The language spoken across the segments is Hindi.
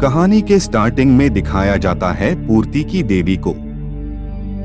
कहानी के स्टार्टिंग में दिखाया जाता है पूर्ति की देवी को,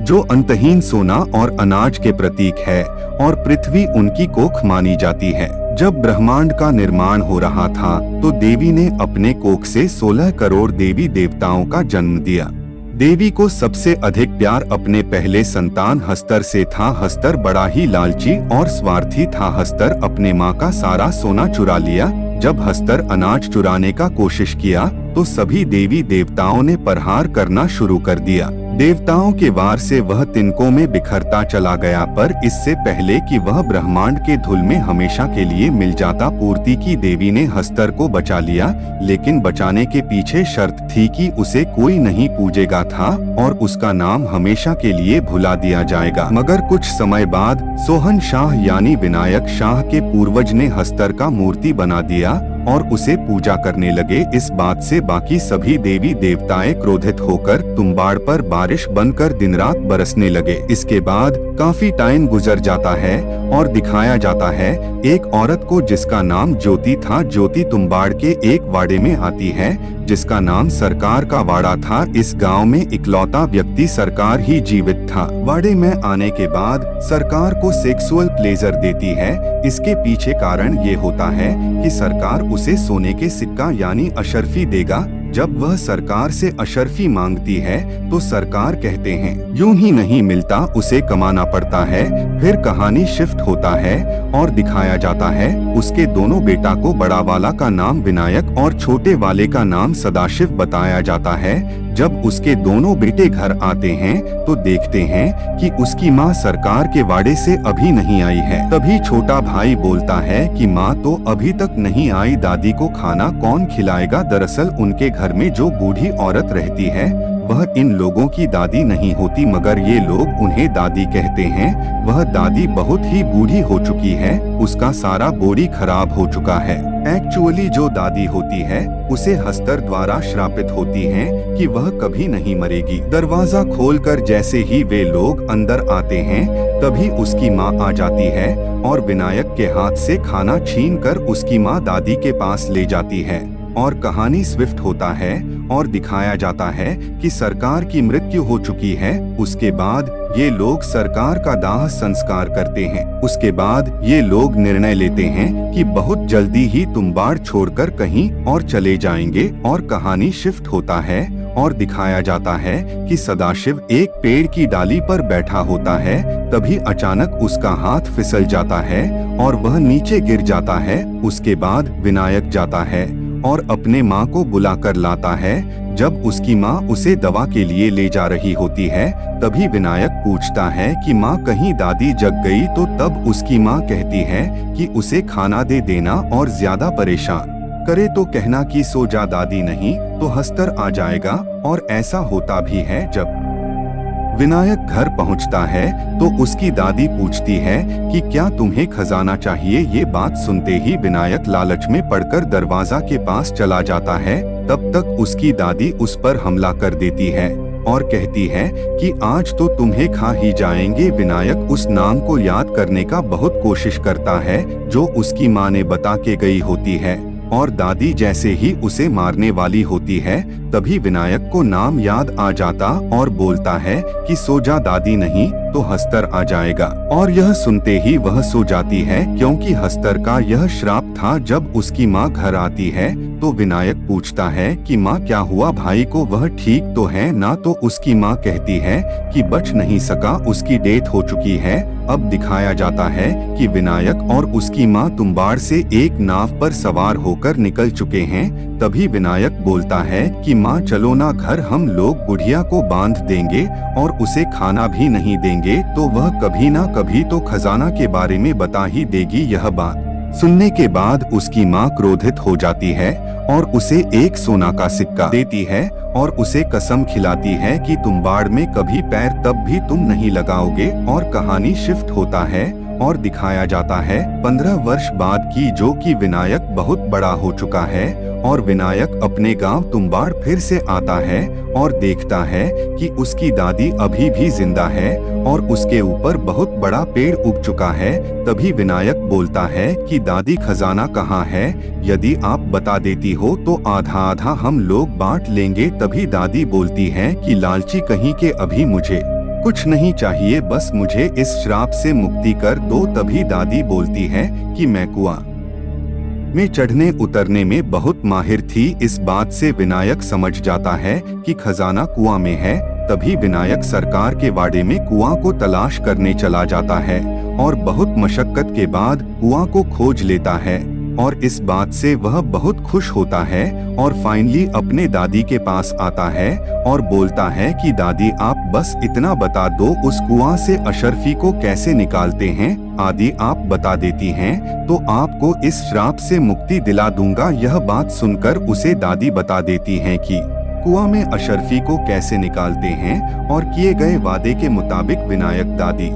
जो अंतहीन सोना और अनाज के प्रतीक है और पृथ्वी उनकी कोख मानी जाती है। जब ब्रह्मांड का निर्माण हो रहा था तो देवी ने अपने कोख से 16 करोड़ देवी देवताओं का जन्म दिया। देवी को सबसे अधिक प्यार अपने पहले संतान हस्तर से था। हस्तर बड़ा ही लालची और स्वार्थी था। हस्तर अपने माँ का सारा सोना चुरा लिया। जब हस्तर अनाज चुराने का कोशिश किया तो सभी देवी देवताओं ने प्रहार करना शुरू कर दिया। देवताओं के वार से वह तिनकों में बिखरता चला गया, पर इससे पहले कि वह ब्रह्मांड के धूल में हमेशा के लिए मिल जाता, पूर्ति की देवी ने हस्तर को बचा लिया। लेकिन बचाने के पीछे शर्त थी कि उसे कोई नहीं पूजेगा था और उसका नाम हमेशा के लिए भुला दिया जाएगा। मगर कुछ समय बाद सोहन शाह यानी विनायक शाह के पूर्वज ने हस्तर का मूर्ति बना दिया और उसे पूजा करने लगे। इस बात से बाकी सभी देवी देवताएं क्रोधित होकर तुम्बाड़ पर बारिश बनकर दिन रात बरसने लगे। इसके बाद काफी टाइम गुजर जाता है और दिखाया जाता है एक औरत को जिसका नाम ज्योति था। ज्योति तुम्बाड़ के एक वाड़े में आती है जिसका नाम सरकार का वाड़ा था। इस गांव में इकलौता व्यक्ति सरकार ही जीवित था। वाड़े में आने के बाद सरकार को सेक्सुअल प्लेजर देती है। इसके पीछे कारण ये होता है कि सरकार उसे सोने के सिक्का यानी अशर्फी देगा। जब वह सरकार से अशर्फी मांगती है तो सरकार कहते हैं यूं ही नहीं मिलता, उसे कमाना पड़ता है। फिर कहानी शिफ्ट होता है और दिखाया जाता है उसके दोनों बेटा को, बड़ा वाला का नाम विनायक और छोटे वाले का नाम सदाशिव बताया जाता है। जब उसके दोनों बेटे घर आते हैं तो देखते हैं कि उसकी माँ सरकार के वाड़े से अभी नहीं आई है। तभी छोटा भाई बोलता है कि माँ तो अभी तक नहीं आई, दादी को खाना कौन खिलाएगा। दरअसल उनके घर में जो बूढ़ी औरत रहती है वह इन लोगों की दादी नहीं होती, मगर ये लोग उन्हें दादी कहते हैं। वह दादी बहुत ही बूढ़ी हो चुकी है, उसका सारा बॉडी खराब हो चुका है। एक्चुअली जो दादी होती है उसे हस्तर द्वारा श्रापित होती है कि वह कभी नहीं मरेगी। दरवाजा खोलकर जैसे ही वे लोग अंदर आते हैं तभी उसकी माँ आ जाती है और विनायक के हाथ से खाना छीनकर उसकी माँ दादी के पास ले जाती है। और कहानी स्विफ्ट होता है और दिखाया जाता है कि सरकार की मृत्यु हो चुकी है। उसके बाद ये लोग सरकार का दाह संस्कार करते हैं। उसके बाद ये लोग निर्णय लेते हैं कि बहुत जल्दी ही तुम्बाड़ छोड़कर कहीं और चले जाएंगे। और कहानी शिफ्ट होता है और दिखाया जाता है कि सदाशिव एक पेड़ की डाली पर बैठा होता है। तभी अचानक उसका हाथ फिसल जाता है और वह नीचे गिर जाता है। उसके बाद विनायक जाता है और अपने माँ को बुलाकर लाता है। जब उसकी माँ उसे दवा के लिए ले जा रही होती है तभी विनायक पूछता है कि माँ कहीं दादी जग गई, तो तब उसकी माँ कहती है कि उसे खाना दे देना और ज्यादा परेशान करे तो कहना कि सो जा दादी, नहीं तो हस्तर आ जाएगा। और ऐसा होता भी है। जब विनायक घर पहुंचता है तो उसकी दादी पूछती है कि क्या तुम्हें खजाना चाहिए। ये बात सुनते ही विनायक लालच में पड़कर दरवाजा के पास चला जाता है। तब तक उसकी दादी उस पर हमला कर देती है और कहती है कि आज तो तुम्हें खा ही जाएंगे। विनायक उस नाम को याद करने का बहुत कोशिश करता है जो उसकी माँ ने बता के गई होती है और दादी जैसे ही उसे मारने वाली होती है तभी विनायक को नाम याद आ जाता और बोलता है कि सो जा दादी, नहीं तो हस्तर आ जाएगा। और यह सुनते ही वह सो जाती है क्योंकि हस्तर का यह श्राप था। जब उसकी माँ घर आती है तो विनायक पूछता है कि माँ क्या हुआ भाई को, वह ठीक तो है ना। तो उसकी माँ कहती है कि बच नहीं सका, उसकी डेथ हो चुकी है। अब दिखाया जाता है कि विनायक और उसकी माँ तुम्बाड़ से एक नाव पर सवार होकर निकल चुके हैं। तभी विनायक बोलता है कि माँ चलो ना घर, हम लोग बुढ़िया को बांध देंगे और उसे खाना भी नहीं देंगे, तो वह कभी ना कभी तो खजाना के बारे में बता ही देगी। यह बात सुनने के बाद उसकी माँ क्रोधित हो जाती है और उसे एक सोना का सिक्का देती है और उसे कसम खिलाती है कि तुम्बाड़ में कभी पैर तब भी तुम नहीं लगाओगे। और कहानी शिफ्ट होता है और दिखाया जाता है 15 वर्ष बाद की, जो कि विनायक बहुत बड़ा हो चुका है और विनायक अपने गांव तुम्बाड़ फिर से आता है और देखता है कि उसकी दादी अभी भी जिंदा है और उसके ऊपर बहुत बड़ा पेड़ उग चुका है। तभी विनायक बोलता है कि दादी खजाना कहाँ है, यदि आप बता देती हो तो आधा आधा हम लोग बांट लेंगे। तभी दादी बोलती है कि लालची कहीं के, अभी मुझे कुछ नहीं चाहिए, बस मुझे इस श्राप से मुक्ति कर दो। तभी दादी बोलती है कि मैं कुआं में चढ़ने उतरने में बहुत माहिर थी। इस बात से विनायक समझ जाता है कि खजाना कुआं में है। तभी विनायक सरकार के वाड़े में कुआं को तलाश करने चला जाता है और बहुत मशक्कत के बाद कुआं को खोज लेता है और इस बात से वह बहुत खुश होता है और फाइनली अपने दादी के पास आता है और बोलता है कि दादी आप बस इतना बता दो, उस कुआं से अशरफी को कैसे निकालते हैं। आदि आप बता देती हैं तो आपको इस श्राप से मुक्ति दिला दूंगा। यह बात सुनकर उसे दादी बता देती हैं कि कुआं में अशरफी को कैसे निकालते हैं और किए गए वादे के मुताबिक विनायक दादी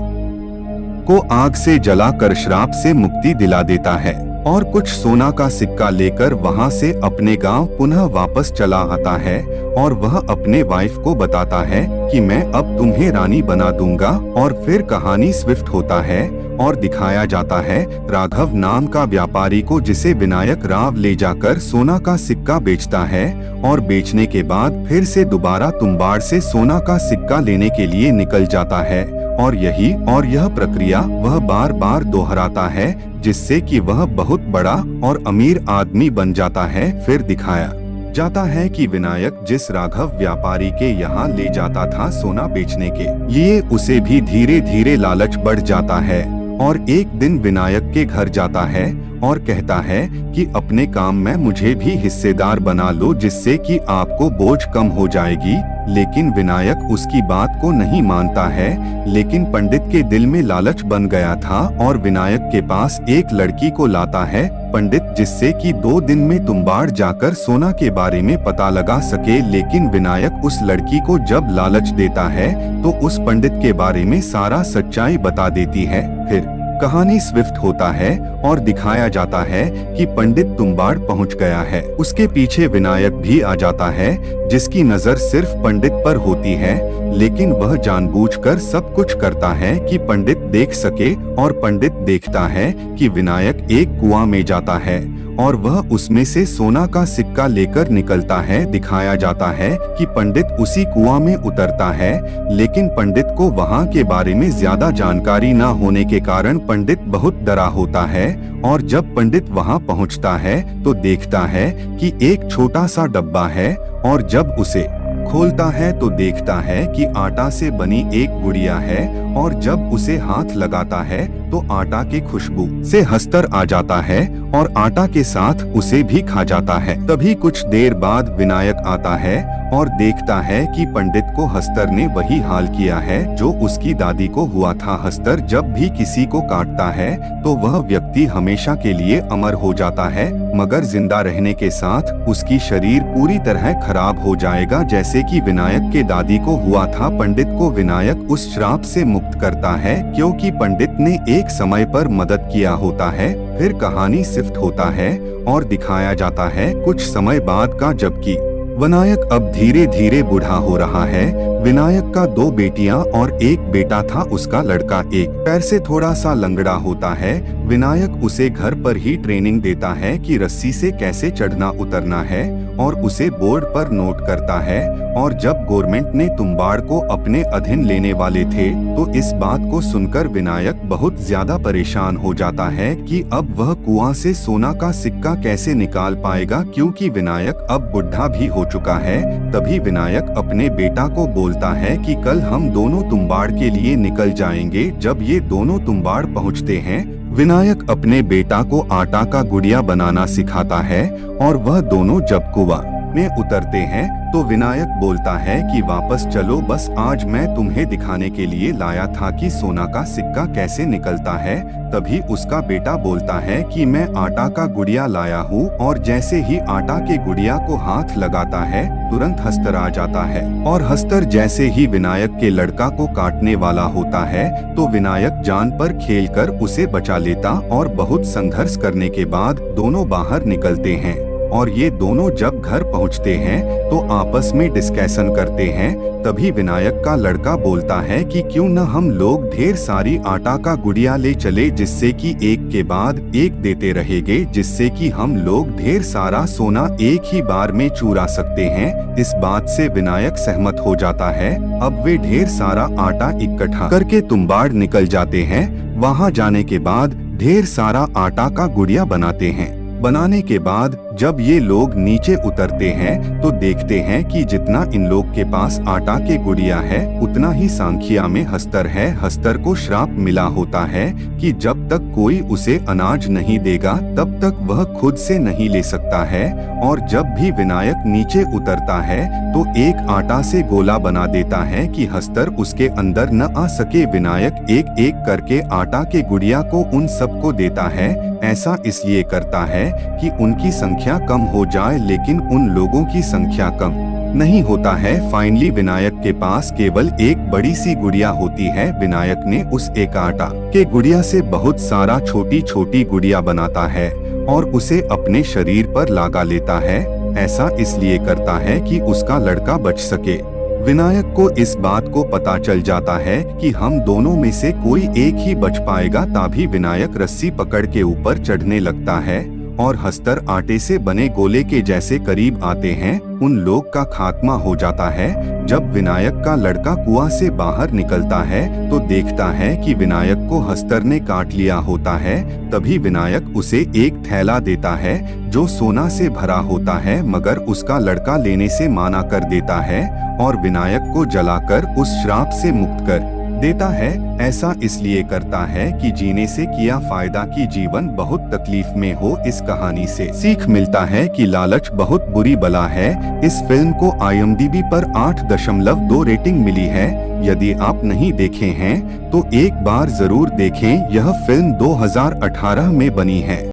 को आग से जलाकर श्राप से मुक्ति दिला देता है और कुछ सोना का सिक्का लेकर वहां से अपने गांव पुनः वापस चला आता है और वह अपने वाइफ को बताता है कि मैं अब तुम्हें रानी बना दूंगा। और फिर कहानी स्विफ्ट होता है और दिखाया जाता है राघव नाम का व्यापारी को, जिसे विनायक राव ले जाकर सोना का सिक्का बेचता है और बेचने के बाद फिर से दोबारा तुम्बाड़ से सोना का सिक्का लेने के लिए निकल जाता है और यह प्रक्रिया वह बार बार दोहराता है, जिससे कि वह बहुत बड़ा और अमीर आदमी बन जाता है। फिर दिखाया जाता है कि विनायक जिस राघव व्यापारी के यहाँ ले जाता था सोना बेचने के लिए, उसे भी धीरे धीरे लालच बढ़ जाता है और एक दिन विनायक के घर जाता है और कहता है कि अपने काम में मुझे भी हिस्सेदार बना लो, जिससे कि आपको बोझ कम हो जाएगी। लेकिन विनायक उसकी बात को नहीं मानता है, लेकिन पंडित के दिल में लालच बन गया था और विनायक के पास एक लड़की को लाता है पंडित, जिससे कि 2 दिन में तुम्बाड़ जाकर सोना के बारे में पता लगा सके। लेकिन विनायक उस लड़की को जब लालच देता है तो उस पंडित के बारे में सारा सच्चाई बता देती है। फिर कहानी स्विफ्ट होता है और दिखाया जाता है कि पंडित तुम्बाड़ पहुंच गया है। उसके पीछे विनायक भी आ जाता है, जिसकी नजर सिर्फ पंडित पर होती है, लेकिन वह जानबूझकर सब कुछ करता है कि पंडित देख सके। और पंडित देखता है कि विनायक एक कुआं में जाता है और वह उसमें से सोना का सिक्का लेकर निकलता है। दिखाया जाता है कि पंडित उसी कुआं में उतरता है, लेकिन पंडित को वहां के बारे में ज्यादा जानकारी न होने के कारण पंडित बहुत डरा होता है। और जब पंडित वहां पहुंचता है तो देखता है कि एक छोटा सा डब्बा है और जब उसे खोलता है तो देखता है कि आटा से बनी एक गुड़िया है और जब उसे हाथ लगाता है तो आटा की खुशबू से हंसकर आ जाता है और आटा के साथ उसे भी खा जाता है। तभी कुछ देर बाद विनायक आता है और देखता है कि पंडित को हस्तर ने वही हाल किया है जो उसकी दादी को हुआ था। हस्तर जब भी किसी को काटता है तो वह व्यक्ति हमेशा के लिए अमर हो जाता है, मगर जिंदा रहने के साथ उसकी शरीर पूरी तरह खराब हो जाएगा, जैसे कि विनायक के दादी को हुआ था। पंडित को विनायक उस श्राप से मुक्त करता है क्योंकि पंडित ने एक समय पर मदद किया होता है। फिर कहानी शिफ्ट होता है और दिखाया जाता है कुछ समय बाद का, जबकि विनायक अब धीरे धीरे बूढ़ा हो रहा है। विनायक का 2 बेटियां और एक बेटा था। उसका लड़का एक पैर से थोड़ा सा लंगड़ा होता है। विनायक उसे घर पर ही ट्रेनिंग देता है कि रस्सी से कैसे चढ़ना उतरना है और उसे बोर्ड पर नोट करता है। और जब गवर्नमेंट ने तुम्बाड़ को अपने अधीन लेने वाले थे तो इस बात को सुनकर विनायक बहुत ज्यादा परेशान हो जाता है कि अब वह कुआं से सोना का सिक्का कैसे निकाल पाएगा, क्योंकि विनायक अब बुढ़ा भी हो चुका है। तभी विनायक अपने बेटा को बोलता है कि कल हम दोनों तुम्बाड़ के लिए निकल जाएंगे। जब ये दोनों तुम्बाड़ पहुंचते हैं, विनायक अपने बेटा को आटा का गुड़िया बनाना सिखाता है और वह दोनों जब कुआं में उतरते हैं तो विनायक बोलता है कि वापस चलो, बस आज मैं तुम्हें दिखाने के लिए लाया था कि सोना का सिक्का कैसे निकलता है। तभी उसका बेटा बोलता है कि मैं आटा का गुड़िया लाया हूँ, और जैसे ही आटा के गुड़िया को हाथ लगाता है तुरंत हस्तर आ जाता है, और हस्तर जैसे ही विनायक के लड़का को काटने वाला होता है तो विनायक जान पर खेलकर उसे बचा लेता, और बहुत संघर्ष करने के बाद दोनों बाहर निकलते हैं। और ये दोनों जब घर पहुंचते हैं तो आपस में डिस्कशन करते हैं। तभी विनायक का लड़का बोलता है कि क्यों न हम लोग ढेर सारी आटा का गुड़िया ले चले, जिससे कि एक के बाद एक देते रहेंगे, जिससे कि हम लोग ढेर सारा सोना एक ही बार में चुरा सकते हैं। इस बात से विनायक सहमत हो जाता है। अब वे ढेर सारा आटा इकट्ठा करके तुम्बाड़ निकल जाते हैं। वहाँ जाने के बाद ढेर सारा आटा का गुड़िया बनाते हैं। बनाने के बाद जब ये लोग नीचे उतरते हैं तो देखते हैं कि जितना इन लोग के पास आटा के गुड़िया है उतना ही सांखिया में हस्तर है। हस्तर को श्राप मिला होता है कि जब तक कोई उसे अनाज नहीं देगा तब तक वह खुद से नहीं ले सकता है। और जब भी विनायक नीचे उतरता है तो एक आटा से गोला बना देता है कि हस्तर उसके अंदर न आ सके। विनायक एक एक करके आटा के गुड़िया को उन सबको देता है। ऐसा इसलिए करता है कि उनकी संख्या कम हो जाए, लेकिन उन लोगों की संख्या कम नहीं होता है। फाइनली विनायक के पास केवल एक बड़ी सी गुड़िया होती है। विनायक ने उस एक आटा के गुड़िया से बहुत सारा छोटी छोटी गुड़िया बनाता है और उसे अपने शरीर पर लगा लेता है। ऐसा इसलिए करता है कि उसका लड़का बच सके। विनायक को इस बात को पता चल जाता है कि हम दोनों में से कोई एक ही बच पाएगा। तभी विनायक रस्सी पकड़ के ऊपर चढ़ने लगता है और हस्तर आटे से बने गोले के जैसे करीब आते हैं। उन लोग का खात्मा हो जाता है। जब विनायक का लड़का कुआं से बाहर निकलता है तो देखता है कि विनायक को हस्तर ने काट लिया होता है। तभी विनायक उसे एक थैला देता है जो सोना से भरा होता है, मगर उसका लड़का लेने से मना कर देता है और विनायक को जलाकर उस श्राप से मुक्त कर देता है। ऐसा इसलिए करता है कि जीने से किया फायदा कि जीवन बहुत तकलीफ में हो। इस कहानी से सीख मिलता है कि लालच बहुत बुरी बला है। इस फिल्म को IMDb पर 8.2 रेटिंग मिली है। यदि आप नहीं देखे हैं तो एक बार जरूर देखें। यह फिल्म 2018 में बनी है।